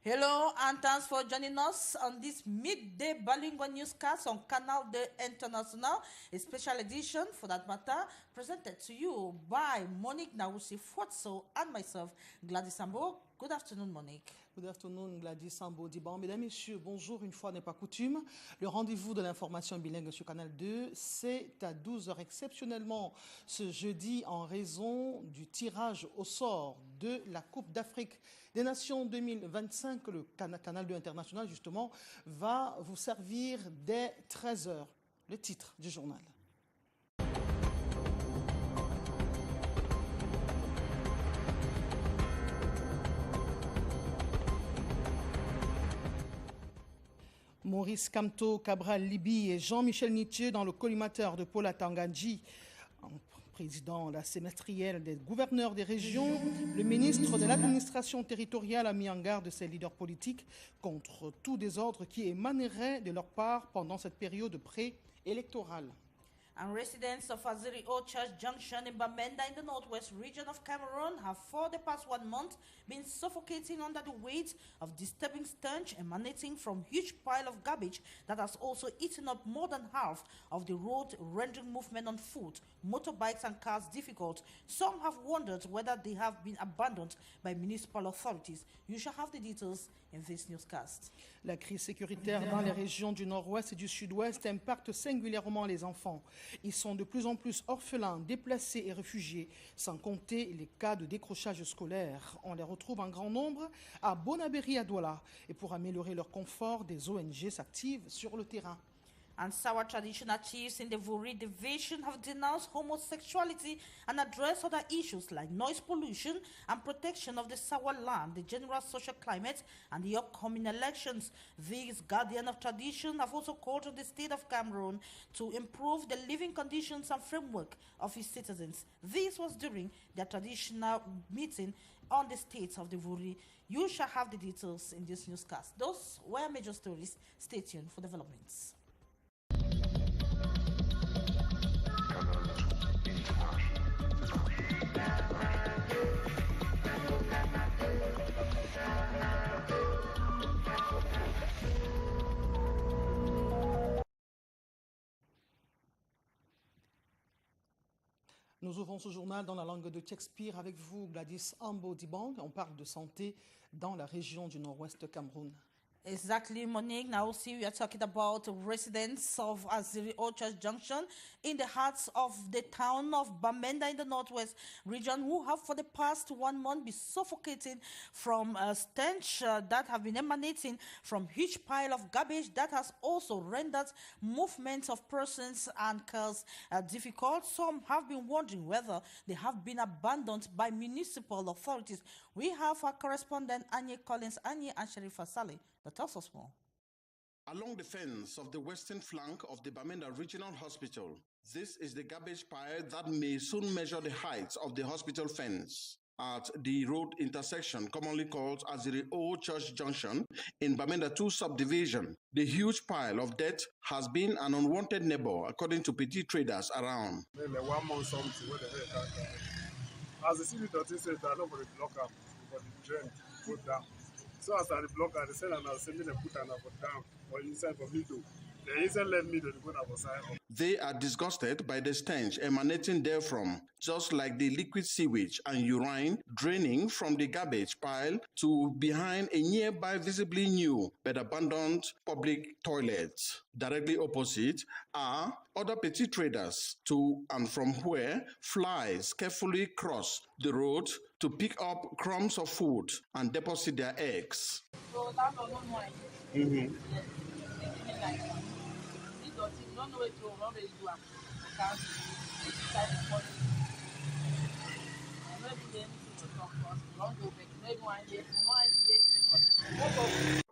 Hello and thanks for joining us on this midday bilingual newscast on Canal International, a special edition for that matter, presented to you by Monique Nawusi-Fwatso and myself, Gladys Sambo. Good afternoon, Monique. Good afternoon, Gladys Sambo Diban. Mesdames, Messieurs, bonjour, une fois n'est pas coutume. Le rendez-vous de l'information bilingue sur Canal 2, c'est à 12h exceptionnellement ce jeudi en raison du tirage au sort de la Coupe d'Afrique des Nations 2025. Le Canal 2 International, justement, va vous servir dès 13h. Le titre du journal. Maurice Kamto, Cabral Libi et Jean-Michel Nietzsche dans le collimateur de Paula Tanganji, président la sémestrielle des gouverneurs des régions. Le ministre de l'administration territoriale a mis en garde ses leaders politiques contre tout désordre qui émanerait de leur part pendant cette période préélectorale. And residents of Aziri Old Church Junction in Bamenda in the northwest region of Cameroon have for the past 1 month been suffocating under the weight of disturbing stench emanating from huge pile of garbage that has also eaten up more than half of the road, rendering movement on foot, motorbikes and cars difficult. Some have wondered whether they have been abandoned by municipal authorities. You shall have the details in this newscast. La crise sécuritaire dans les régions du nord-ouest et du sud-ouest impacte singulièrement les enfants. Ils sont de plus en plus orphelins, déplacés et réfugiés, sans compter les cas de décrochage scolaire. On les retrouve en grand nombre à Bonaberi à Douala. Et pour améliorer leur confort, des ONG s'activent sur le terrain. And Sawa traditional chiefs in the Vuri division have denounced homosexuality and addressed other issues like noise pollution and protection of the Sawa land, the general social climate, and the upcoming elections. These guardians of tradition have also called on the state of Cameroon to improve the living conditions and framework of its citizens. This was during their traditional meeting on the state of the Vuri. You shall have the details in this newscast. Those were major stories. Stay tuned for developments. Nous ouvrons ce journal dans la langue de Shakespeare avec vous, Gladys Sambo Diban. On parle de santé dans la région du nord-ouest de Cameroun. Exactly, Monique. Now, see, we are talking about residents of Aziri Old Church Junction in the heart of the town of Bamenda in the northwest region, who have for the past 1 month been suffocating from stench that have been emanating from huge pile of garbage that has also rendered movements of persons and cars difficult. Some have been wondering whether they have been abandoned by municipal authorities. We have our correspondent Anye Collins, Anye and Sherifa Saleh that tells us more. Along the fence of the western flank of the Bamenda Regional Hospital, this is the garbage pile that may soon measure the height of the hospital fence. At the road intersection commonly called Aziri Old Church Junction in Bamenda 2 subdivision, the huge pile of dirt has been an unwanted neighbor according to petty traders around. One month something, what the hell as the city authorities said, I know for the blocker, for the drain, put down. So as I the blocker, they said, and I was sending a put and I put down, or inside for me to. They inside let me to go outside. They are disgusted by the stench emanating therefrom, just like the liquid sewage and urine draining from the garbage pile to behind a nearby visibly new but abandoned public toilet. Directly opposite are other petty traders to and from where flies carefully cross the road to pick up crumbs of food and deposit their eggs.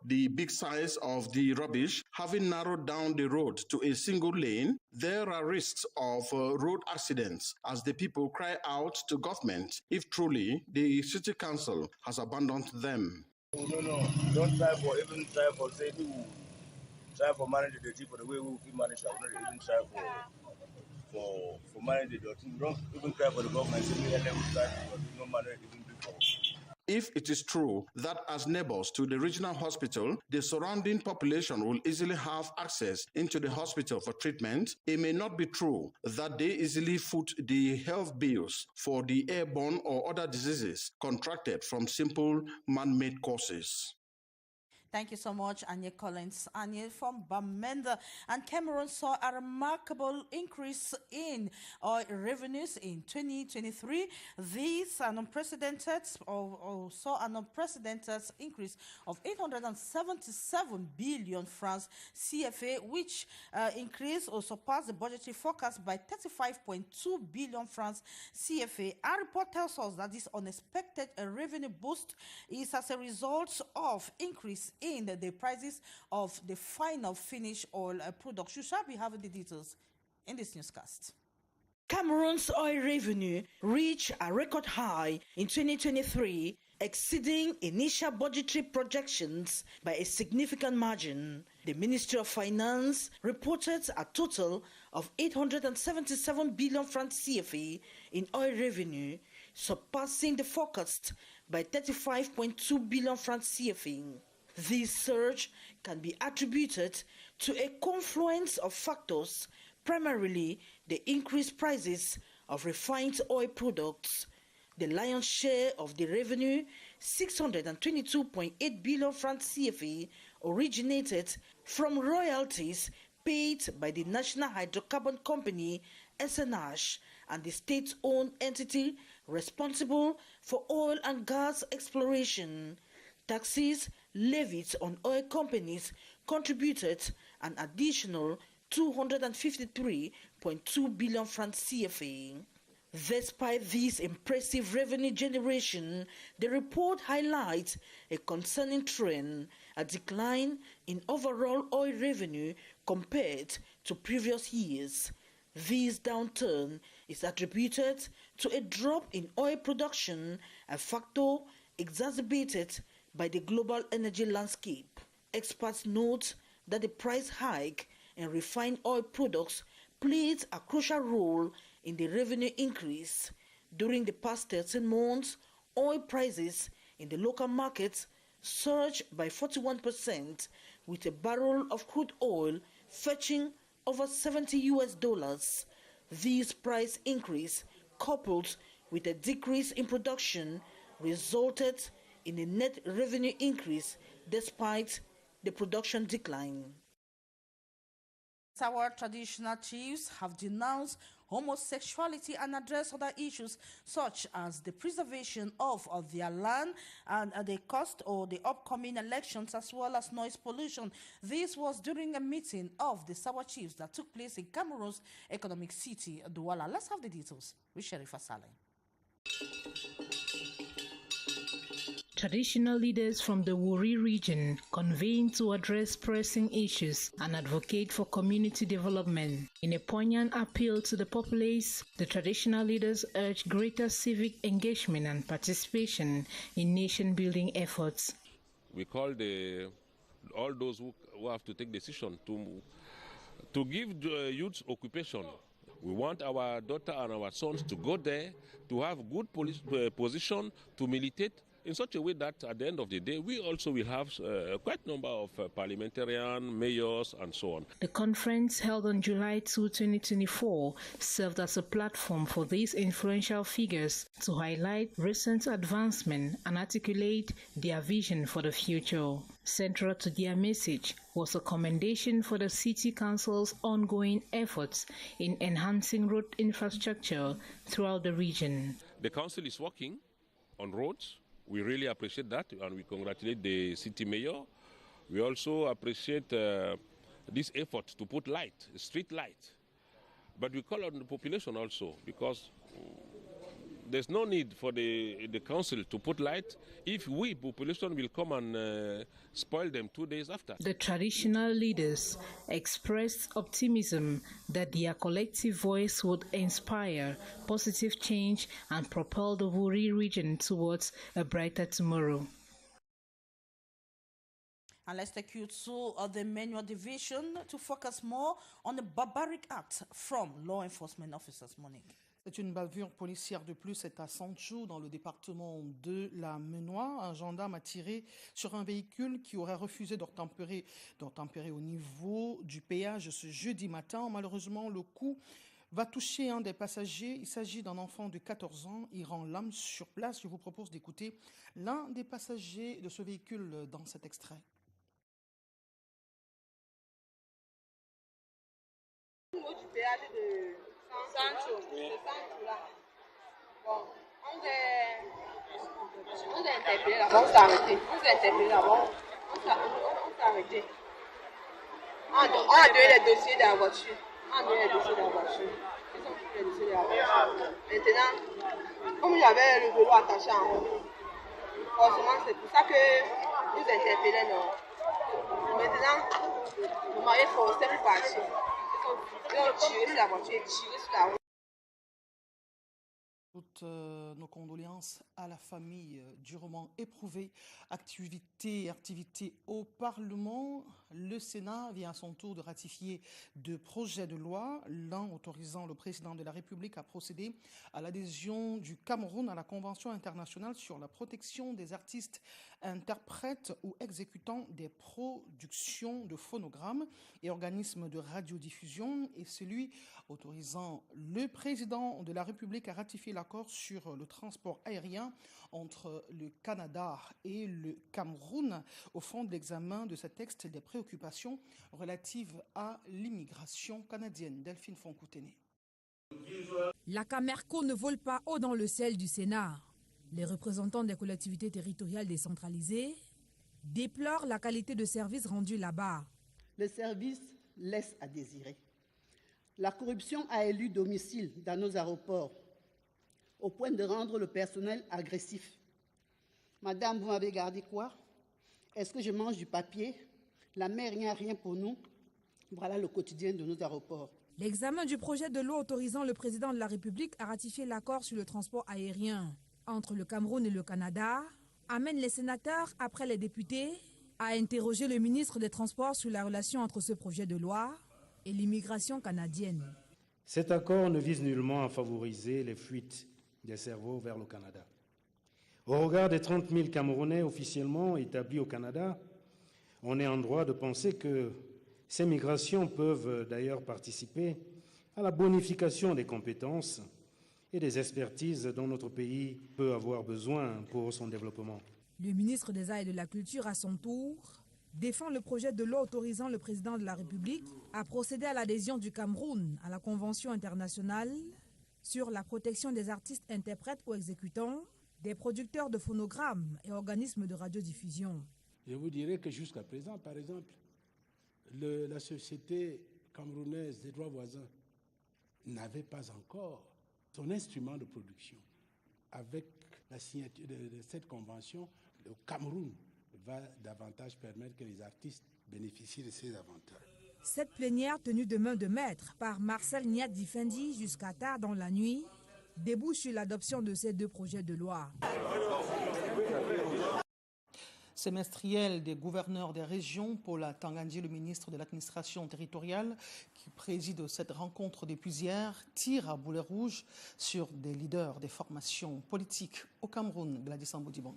The big size of the rubbish having narrowed down the road to a single lane, there are risks of road accidents as the people cry out to government if truly the city council has abandoned them. No, don't try for even try for say try for manage the dirty for the way we manage. I will not even try for manage the dirty. Don't even try for the government. Say me and them try for no manage even before. If it is true that as neighbors to the regional hospital, the surrounding population will easily have access into the hospital for treatment, it may not be true that they easily foot the health bills for the airborne or other diseases contracted from simple man-made causes. Thank you so much, Anya Collins. Anya from Bamenda. And Cameroon saw a remarkable increase in oil revenues in 2023. These saw an unprecedented increase of 877 billion francs CFA, which increased or surpassed the budgetary forecast by 35.2 billion francs CFA. Our report tells us that this unexpected revenue boost is as a result of increase in the prices of the final finished oil products. You shall be having the details in this newscast. Cameroon's oil revenue reached a record high in 2023, exceeding initial budgetary projections by a significant margin. The Ministry of Finance reported a total of 877 billion francs CFA in oil revenue, surpassing the forecast by 35.2 billion francs CFA. This surge can be attributed to a confluence of factors, primarily the increased prices of refined oil products. The lion's share of the revenue, 622.8 billion francs CFA, originated from royalties paid by the National Hydrocarbon Company, SNH, and the state-owned entity responsible for oil and gas exploration. Taxes levied on oil companies contributed an additional 253.2 billion francs CFA. Despite this impressive revenue generation, the report highlights a concerning trend, a decline in overall oil revenue compared to previous years. This downturn is attributed to a drop in oil production, a factor exacerbated by the global energy landscape. Experts note that the price hike in refined oil products played a crucial role in the revenue increase. During the past 13 months, oil prices in the local markets surged by 41%, with a barrel of crude oil fetching over $70. This price increase, coupled with a decrease in production, resulted in a net revenue increase despite the production decline. Our traditional chiefs have denounced homosexuality and addressed other issues such as the preservation of their land and the cost or the upcoming elections, as well as noise pollution. This was during a meeting of the Sawa chiefs that took place in Cameroon's economic city, Douala. Let's have the details with Sherifa Saleh. Traditional leaders from the Wuri region convened to address pressing issues and advocate for community development. In a poignant appeal to the populace, the traditional leaders urged greater civic engagement and participation in nation-building efforts. We call all those who have to take decisions to give the youth occupation. We want our daughter and our sons to go there, to have good position, to militate in such a way that at the end of the day, we also will have quite a number of parliamentarians, mayors, and so on. The conference held on July 2, 2024, served as a platform for these influential figures to highlight recent advancement and articulate their vision for the future. Central to their message was a commendation for the City Council's ongoing efforts in enhancing road infrastructure throughout the region. The council is working on roads. We really appreciate that, and we congratulate the city mayor. We also appreciate this effort to put light, street light. But we call on the population also, because there's no need for the council to put light if we, population, will come and spoil them 2 days after. The traditional leaders expressed optimism that their collective voice would inspire positive change and propel the Wuri region towards a brighter tomorrow. And let's take you to the manual division to focus more on the barbaric act from law enforcement officers. Monique. C'est une bavure policière de plus, c'est à Sancho, dans le département de la Menois. Un gendarme a tiré sur un véhicule qui aurait refusé d'obtempérer au niveau du péage ce jeudi matin. Malheureusement, le coup va toucher un des passagers. Il s'agit d'un enfant de 14 ans. Il rend l'âme sur place. Je vous propose d'écouter l'un des passagers de ce véhicule dans cet extrait. Du péage de Sancho, oui. Là. Bon, on s'est interpellé là-bas, on s'est arrêté. On s'est arrêté. On a donné les dossiers de la voiture. Ils ont pris les dossiers de la voiture. Maintenant, comme j'avais le vélo attaché en haut, forcément c'est pour ça que nous interpellons. Maintenant, le mari forcé pour partir. Ils ont tiré sur la voiture et tiré sur la route. Toutes nos condoléances à la famille durement éprouvée. Activité au Parlement. Le Sénat vient à son tour de ratifier deux projets de loi, l'un autorisant le président de la République à procéder à l'adhésion du Cameroun à la Convention internationale sur la protection des artistes, interprètes ou exécutants des productions de phonogrammes et organismes de radiodiffusion, et celui autorisant le président de la République à ratifier l'accord sur le transport aérien entre le Canada et le Cameroun. Au fond de l'examen de ce texte, des préoccupations relatives à l'immigration canadienne. Delphine Foncoutene. La Camerco ne vole pas haut dans le ciel du Sénat. Les représentants des collectivités territoriales décentralisées déplorent la qualité de service rendu là-bas. Le service laisse à désirer. La corruption a élu domicile dans nos aéroports, au point de rendre le personnel agressif. Madame, vous m'avez gardé quoi? Est-ce que je mange du papier? La mer, rien pour nous. Voilà le quotidien de nos aéroports. L'examen du projet de loi autorisant le président de la République à ratifier l'accord sur le transport aérien entre le Cameroun et le Canada amène les sénateurs, après les députés, à interroger le ministre des Transports sur la relation entre ce projet de loi et l'immigration canadienne. Cet accord ne vise nullement à favoriser les fuites des cerveaux vers le Canada. Au regard des 30 000 Camerounais officiellement établis au Canada, on est en droit de penser que ces migrations peuvent d'ailleurs participer à la bonification des compétences et des expertises dont notre pays peut avoir besoin pour son développement. Le ministre des Arts et de la Culture, à son tour, défend le projet de loi autorisant le président de la République à procéder à l'adhésion du Cameroun à la Convention internationale sur la protection des artistes, interprètes ou exécutants, des producteurs de phonogrammes et organismes de radiodiffusion. Je vous dirais que jusqu'à présent, par exemple, la société camerounaise des droits voisins n'avait pas encore son instrument de production. Avec la signature de cette convention, le Cameroun va davantage permettre que les artistes bénéficient de ces avantages. Cette plénière tenue de main de maître par Marcel Niat-Difendi jusqu'à tard dans la nuit débouche sur l'adoption de ces deux projets de loi. Semestriel des gouverneurs des régions, Paul Tangandji, le ministre de l'administration territoriale, qui préside cette rencontre depuis hier, tire à boulet rouge sur des leaders des formations politiques au Cameroun. Gladys Amboudibong.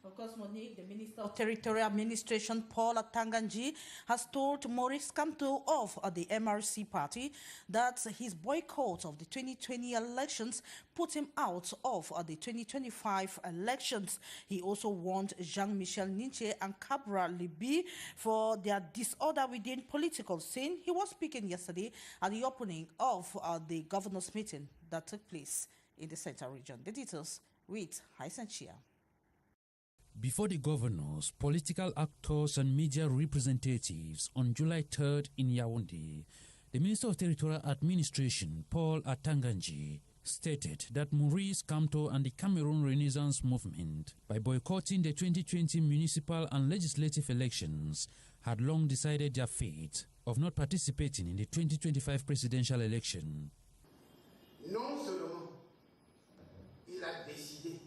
Of course, Monique, the Minister of Territorial Administration, Paul Tangandji, has told Maurice Kamto of the MRC party that his boycott of the 2020 elections put him out of the 2025 elections. He also warned Jean-Michel Ninche and Cabra Libi for their disorder within political scene. He was speaking yesterday at the opening of the governors' meeting that took place in the Central region. The details with Hysan Chia. Before the governors, political actors and media representatives on July 3rd in Yaoundé, the Minister of Territorial Administration, Paul Tangandji, stated that Maurice Kamto and the Cameroon Renaissance Movement, by boycotting the 2020 municipal and legislative elections, had long decided their fate of not participating in the 2025 presidential election. Non seulement il a décidé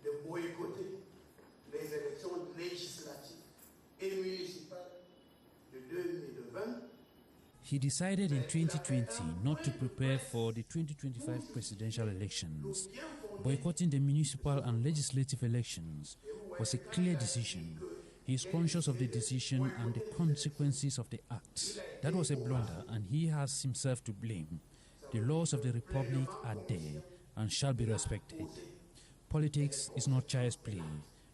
de boycotter les élections législatives et municipales de 2020. He decided in 2020 not to prepare for the 2025 presidential elections. Boycotting the municipal and legislative elections was a clear decision. He is conscious of the decision and the consequences of the act. That was a blunder, and he has himself to blame. The laws of the Republic are there and shall be respected. Politics is not child's play.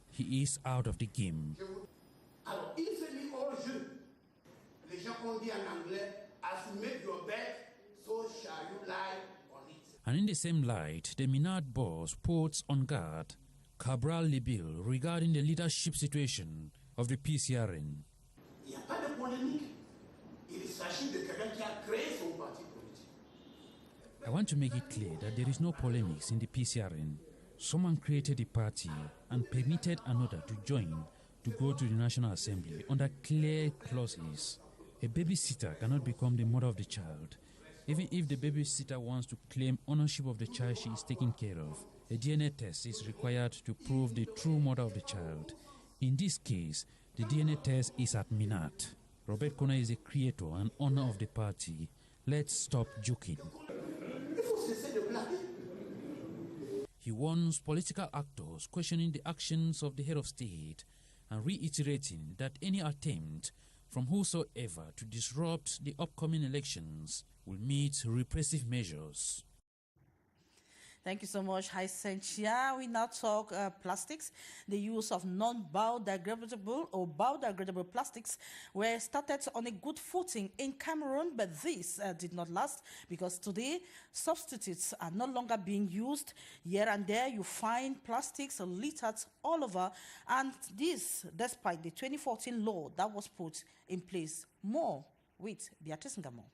He is out of the game. Alors, il s'est mis hors jeu. Les gens ont dit en anglais, assumez your bet, so shall you lie on it. And in the same light, the MINAT boss puts on guard Cabral Libil regarding the leadership situation of the PCRN. Il n'y a pas de polémique. Il s'agit de quelqu'un qui a créé son parti politique. I want to make it clear that there is no polemics in the PCRN. Someone created a party and permitted another to join to go to the National Assembly under clear clauses. A babysitter cannot become the mother of the child. Even if the babysitter wants to claim ownership of the child she is taking care of, a DNA test is required to prove the true mother of the child. In this case, the DNA test is at MINAT. Robert Kona is a creator and owner of the party. Let's stop joking. He warns political actors questioning the actions of the head of state and reiterating that any attempt from whosoever to disrupt the upcoming elections will meet repressive measures. Thank you so much, Sentia. We now talk plastics. The use of non-biodegradable or biodegradable plastics were started on a good footing in Cameroon, but this did not last because today substitutes are no longer being used. Here and there you find plastics littered all over, and this despite the 2014 law that was put in place. More with Beatrice Ngamo.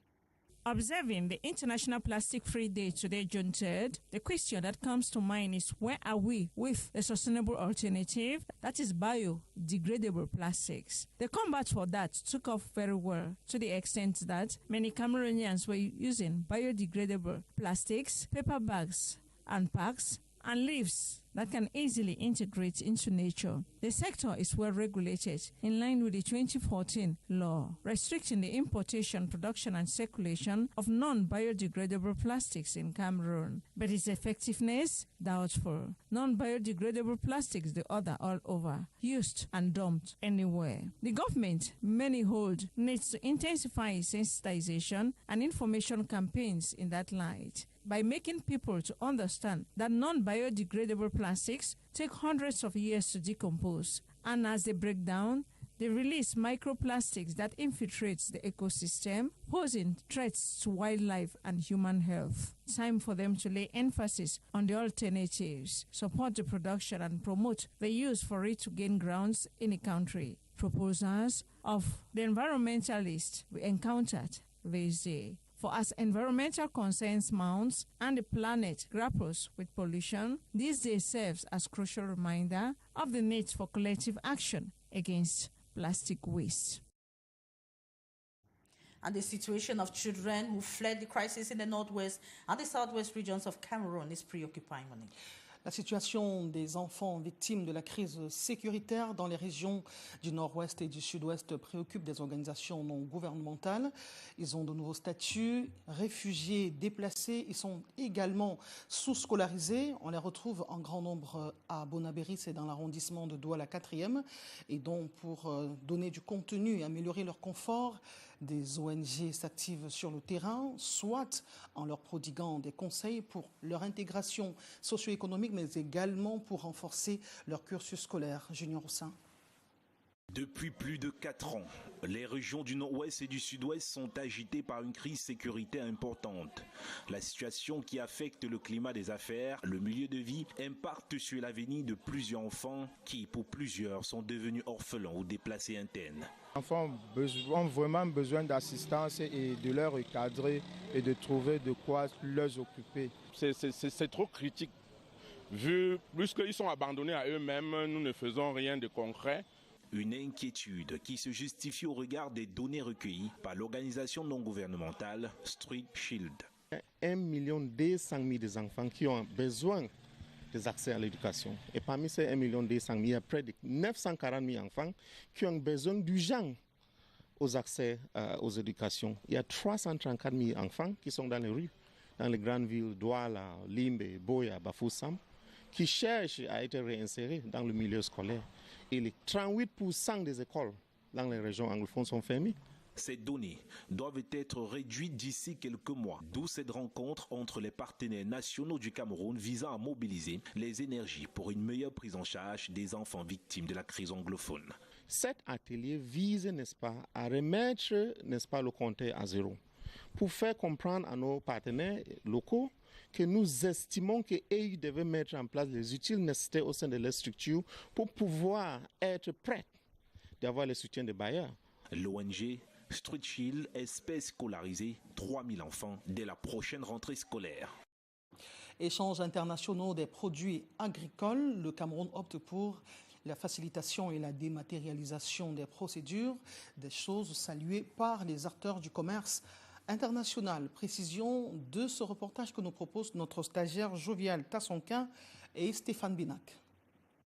Observing the International Plastic Free Day today, June 3rd, the question that comes to mind is where are we with a sustainable alternative that is biodegradable plastics? The combat for that took off very well to the extent that many Cameroonians were using biodegradable plastics, paper bags and packs, and leaves that can easily integrate into nature. The sector is well regulated in line with the 2014 law, restricting the importation, production, and circulation of non-biodegradable plastics in Cameroon. But its effectiveness, doubtful. Non-biodegradable plastics, the other all over, used and dumped anywhere. The government, many hold, needs to intensify sensitization and information campaigns in that light, by making people to understand that non-biodegradable plastics take hundreds of years to decompose, and as they break down, they release microplastics that infiltrate the ecosystem, posing threats to wildlife and human health. Time for them to lay emphasis on the alternatives, support the production, and promote the use for it to gain grounds in the country. Proposals of the environmentalists we encountered this day. For as environmental concerns mounts and the planet grapples with pollution, this day serves as a crucial reminder of the need for collective action against plastic waste. And the situation of children who fled the crisis in the northwest and the southwest regions of Cameroon is preoccupying. La situation des enfants victimes de la crise sécuritaire dans les régions du nord-ouest et du sud-ouest préoccupe des organisations non gouvernementales. Ils ont de nouveaux statuts, réfugiés, déplacés. Ils sont également sous-scolarisés. On les retrouve en grand nombre à Bonabéry, c'est dans l'arrondissement de Douala 4e. Et donc, pour donner du contenu et améliorer leur confort, des ONG s'activent sur le terrain, soit en leur prodiguant des conseils pour leur intégration socio-économique, mais également pour renforcer leur cursus scolaire. Junior Roussin. Depuis plus de 4 ans, les régions du nord-ouest et du sud-ouest sont agitées par une crise sécuritaire importante. La situation qui affecte le climat des affaires, le milieu de vie, impacte sur l'avenir de plusieurs enfants qui, pour plusieurs, sont devenus orphelins ou déplacés internes. Les enfants ont vraiment besoin d'assistance et de leur recadrer et de trouver de quoi les occuper. C'est trop critique. Puisqu'ils sont abandonnés à eux-mêmes, nous ne faisons rien de concret. Une inquiétude qui se justifie au regard des données recueillies par l'organisation non gouvernementale Street Shield. 1,2 million enfants qui ont besoin des accès à l'éducation. Et parmi ces 1,2 million, il y a près de 940 000 enfants qui ont besoin d'urgence aux accès aux éducations. Il y a 334 000 enfants qui sont dans les rues, dans les grandes villes Douala, Limbe, Boya, Bafoussam, qui cherchent à être réinsérés dans le milieu scolaire. Et les 38% des écoles dans les régions anglophones sont fermées. Ces données doivent être réduites d'ici quelques mois, d'où cette rencontre entre les partenaires nationaux du Cameroun visant à mobiliser les énergies pour une meilleure prise en charge des enfants victimes de la crise anglophone. Cet atelier vise, n'est-ce pas, à remettre, n'est-ce pas, le compteur à zéro, pour faire comprendre à nos partenaires locaux que nous estimons qu'ils devaient mettre en place les utiles nécessaires au sein de leur structure pour pouvoir être prêts d'avoir le soutien des bailleurs. L'ONG Street Shield espère scolariser 3000 enfants dès la prochaine rentrée scolaire. Échanges internationaux des produits agricoles, le Cameroun opte pour la facilitation et la dématérialisation des procédures, des choses saluées par les acteurs du commerce international. Précision de ce reportage que nous propose notre stagiaire jovial Tassonquin et Stéphane Binac.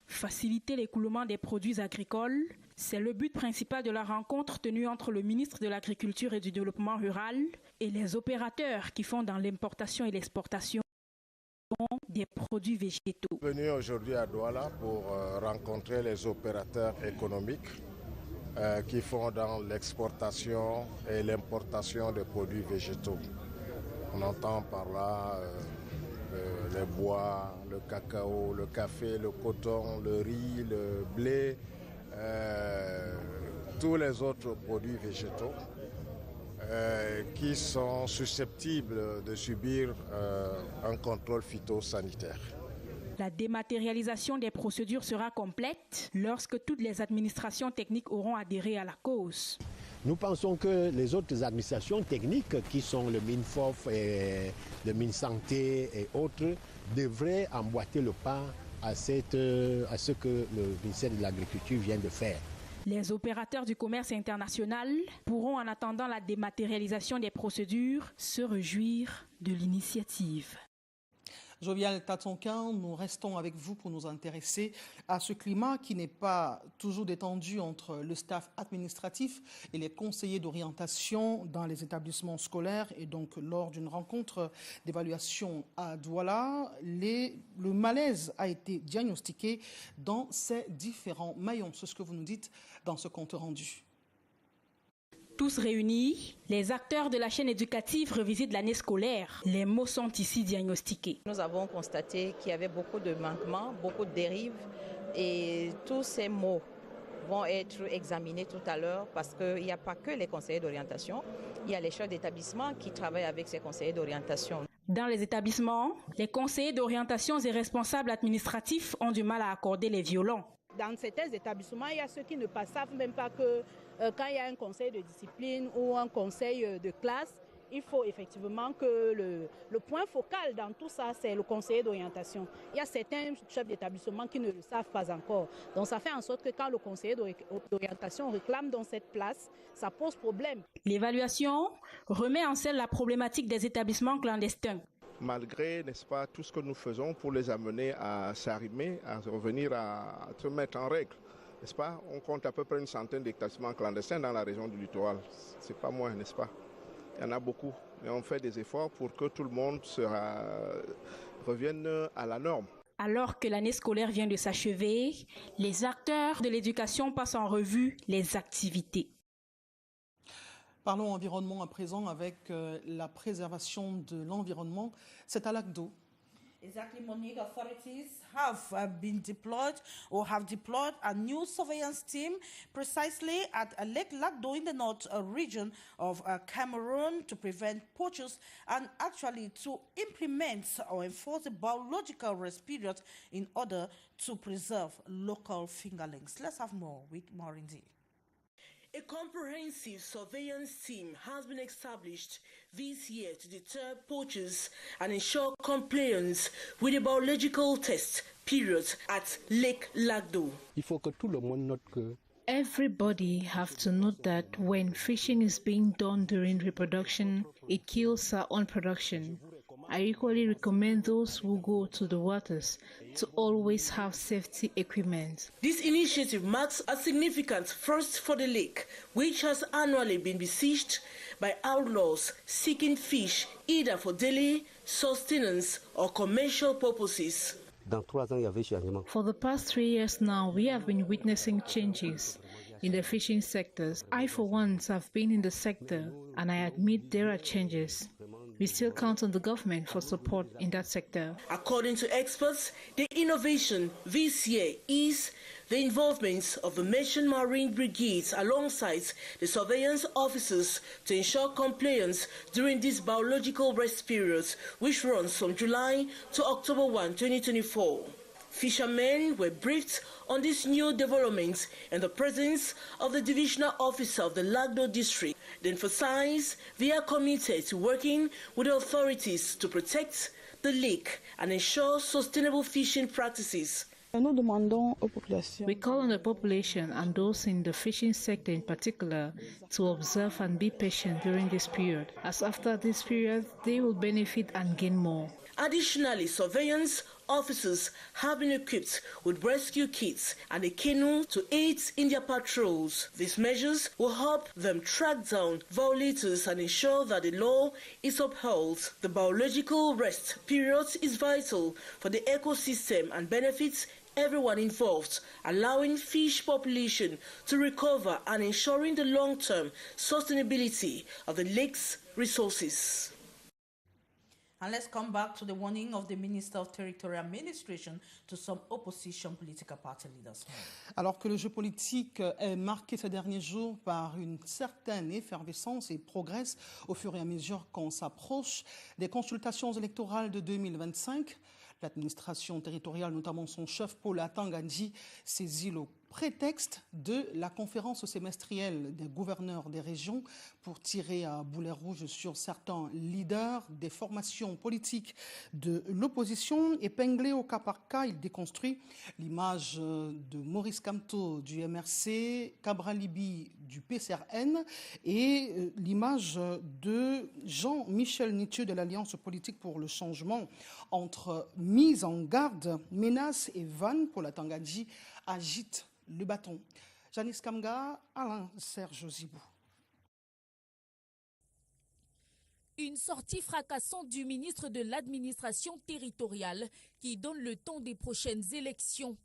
Faciliter l'écoulement des produits agricoles, c'est le but principal de la rencontre tenue entre le ministre de l'Agriculture et du Développement rural et les opérateurs qui font dans l'importation et l'exportation des produits végétaux. Je suis venu aujourd'hui à Douala pour rencontrer les opérateurs économiques qui font dans l'exportation et l'importation des produits végétaux. On entend par là les bois, le cacao, le café, le coton, le riz, le blé, tous les autres produits végétaux qui sont susceptibles de subir un contrôle phytosanitaire. La dématérialisation des procédures sera complète lorsque toutes les administrations techniques auront adhéré à la cause. Nous pensons que les autres administrations techniques qui sont le MINFOF et le MINSanté et autres devraient emboîter le pas à ce que le ministère de l'Agriculture vient de faire. Les opérateurs du commerce international pourront, en attendant la dématérialisation des procédures, se réjouir de l'initiative. Jovial Tatonquin, nous restons avec vous pour nous intéresser à ce climat qui n'est pas toujours détendu entre le staff administratif et les conseillers d'orientation dans les établissements scolaires. Et donc, lors d'une rencontre d'évaluation à Douala, le malaise a été diagnostiqué dans ces différents maillons. C'est ce que vous nous dites dans ce compte rendu. Tous réunis, les acteurs de la chaîne éducative revisitent l'année scolaire. Les maux sont ici diagnostiqués. Nous avons constaté qu'il y avait beaucoup de manquements, beaucoup de dérives et tous ces maux vont être examinés tout à l'heure parce qu'il n'y a pas que les conseillers d'orientation, il y a les chefs d'établissement qui travaillent avec ces conseillers d'orientation. Dans les établissements, les conseillers d'orientation et responsables administratifs ont du mal à accorder les violons. Dans certains établissements, il y a ceux qui ne savent même pas que quand il y a un conseil de discipline ou un conseil de classe, il faut effectivement que le point focal dans tout ça, c'est le conseiller d'orientation. Il y a certains chefs d'établissement qui ne le savent pas encore. Donc ça fait en sorte que quand le conseiller d'orientation réclame dans cette place, ça pose problème. L'évaluation remet en scène la problématique des établissements clandestins. Malgré, n'est-ce pas, tout ce que nous faisons pour les amener à s'arrimer, à revenir à se mettre en règle, n'est-ce pas? On compte à peu près une centaine d'établissements clandestins dans la région du littoral. C'est pas moins, n'est-ce pas? Il y en a beaucoup. Mais on fait des efforts pour que tout le monde revienne à la norme. Alors que l'année scolaire vient de s'achever, les acteurs de l'éducation passent en revue les activités. Parlons environnement à présent avec la préservation de l'environnement. C'est à Lagdo. Exactly, Monique. Authorities have been deployed or have deployed a new surveillance team precisely at Lake Lagdo in the north region of Cameroon to prevent poachers and actually to implement or enforce the biological rest period in order to preserve local fingerlings. Let's have more with Morindi. A comprehensive surveillance team has been established this year to deter poachers and ensure compliance with the biological test period at Lake Lagdo. Il faut que tout le monde note que everybody have to note that when fishing is being done during reproduction, it kills our own production. I equally recommend those who go to the waters to always have safety equipment. This initiative marks a significant first for the lake, which has annually been besieged by outlaws seeking fish either for daily sustenance or commercial purposes. For the past 3 years now, we have been witnessing changes in the fishing sectors. I, for once, have been in the sector, and I admit there are changes. We still count on the government for support in that sector. According to experts, the innovation this year is the involvement of the Merchant Marine Brigades alongside the surveillance officers to ensure compliance during this biological rest period, which runs from July to October 1, 2024. Fishermen were briefed on these new developments in the presence of the divisional officer of the Lagdo district. They emphasized they are committed to working with the authorities to protect the lake and ensure sustainable fishing practices. We call on the population and those in the fishing sector in particular to observe and be patient during this period, as after this period they will benefit and gain more. Additionally, surveillance officers have been equipped with rescue kits and a canoe to aid in their patrols. These measures will help them track down violators and ensure that the law is upheld. The biological rest period is vital for the ecosystem and benefits everyone involved, allowing fish population to recover and ensuring the long-term sustainability of the lake's resources. And let's come back to the warning of the Minister of Territorial Administration to some opposition political party leaders. Alors que le jeu politique est marqué ces derniers jours par une certaine effervescence et progresse au fur et à mesure qu'on s'approche des consultations électorales de 2025, l'administration territoriale, notamment son chef Paul Atangandji, saisit le prétexte de la conférence semestrielle des gouverneurs des régions pour tirer à boulet rouge sur certains leaders des formations politiques de l'opposition. Épinglé au cas par cas, il déconstruit l'image de Maurice Kamto du MRC, Cabral Libi du PCRN et l'image de Jean-Michel Nithieu de l'Alliance politique pour le changement. Entre mise en garde, menaces et vannes, Paul Atangandji agite le bâton. Janice Kamga, Alain Serge Zibou. Une sortie fracassante du ministre de l'administration territoriale qui donne le ton des prochaines élections.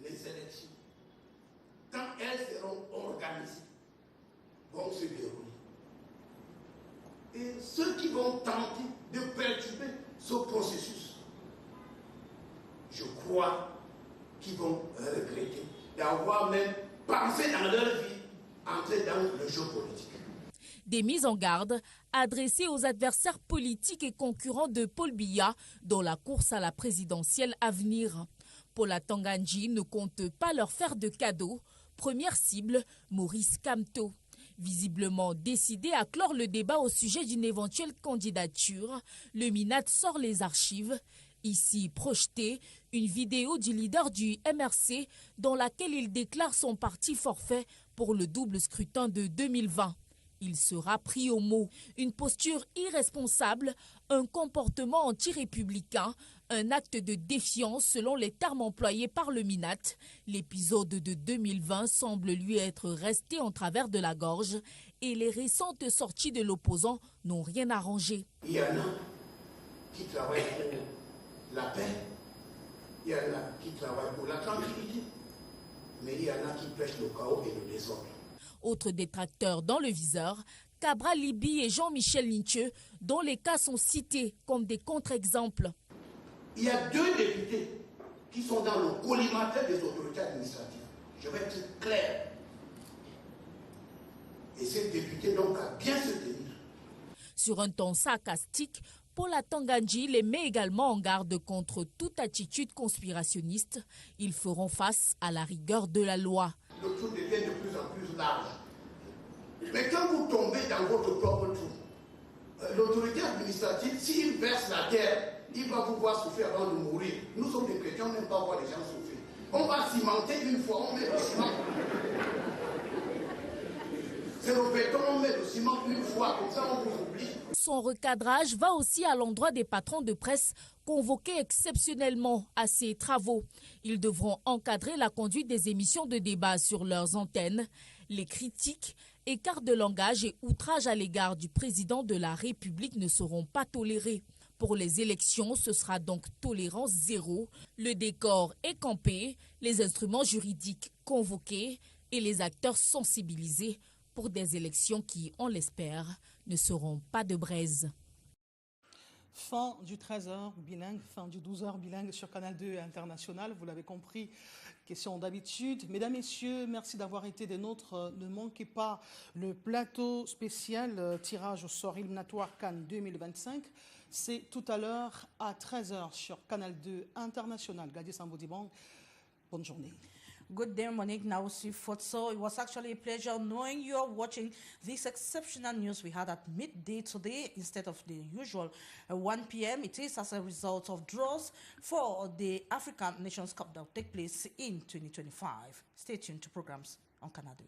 Les élections, quand elles seront organisées, vont se dérouler. Et ceux qui vont tenter de perturber ce processus, je crois qu'ils vont regretter d'avoir même pensé dans leur vie entrer dans le jeu politique. Des mises en garde adressées aux adversaires politiques et concurrents de Paul Biya dans la course à la présidentielle à venir. Paul Atangandji ne compte pas leur faire de cadeaux. Première cible, Maurice Kamto. Visiblement décidé à clore le débat au sujet d'une éventuelle candidature, le MINAT sort les archives. Ici projetée, une vidéo du leader du MRC dans laquelle il déclare son parti forfait pour le double scrutin de 2020. Il sera pris au mot. Une posture irresponsable, un comportement anti-républicain, un acte de défiance selon les termes employés par le MINAT. L'épisode de 2020 semble lui être resté en travers de la gorge et les récentes sorties de l'opposant n'ont rien arrangé. Il y en a qui travaillent pour la paix, il y en a qui travaillent pour la tranquillité, mais il y en a qui prêchent le chaos et le désordre. Autres détracteurs dans le viseur, Cabral Libi et Jean-Michel Nithieu, dont les cas sont cités comme des contre-exemples. Il y a 2 députés qui sont dans le collimateur des autorités administratives. Je vais être clair. Et ces députés donc à bien se tenir. Sur un ton sarcastique, Paul Atangandji les met également en garde contre toute attitude conspirationniste. Ils feront face à la rigueur de la loi. Le trou devient de plus en plus large. Mais quand vous tombez dans votre propre trou, l'autorité administrative, s'il verse la terre, il va vous voir souffrir avant de mourir. Nous sommes des chrétiens, on n'aime pas voir les gens souffrir. On va cimenter une fois, on met le ciment. C'est le béton, on met le ciment une fois, comme ça on vous oublie. Son recadrage va aussi à l'endroit des patrons de presse convoqués exceptionnellement à ces travaux. Ils devront encadrer la conduite des émissions de débat sur leurs antennes. Les critiques, écarts de langage et outrages à l'égard du président de la République ne seront pas tolérés. Pour les élections, ce sera donc tolérance zéro. Le décor est campé, les instruments juridiques convoqués et les acteurs sensibilisés pour des élections qui, on l'espère, ne seront pas de braise. Fin du 13h bilingue, fin du 12h bilingue sur Canal 2 international. Vous l'avez compris, question d'habitude. Mesdames, Messieurs, merci d'avoir été des nôtres. Ne manquez pas le plateau spécial tirage au sort éliminatoire Cannes 2025. C'est tout à l'heure à 13h sur Canal 2 international. Gadi Sambodibang, bonne journée. Good day, Monique. Now, so it was actually a pleasure knowing you are watching this exceptional news we had at midday today instead of the usual 1 p.m. It is as a result of draws for the African Nations Cup that will take place in 2025. Stay tuned to programs on Canal 2.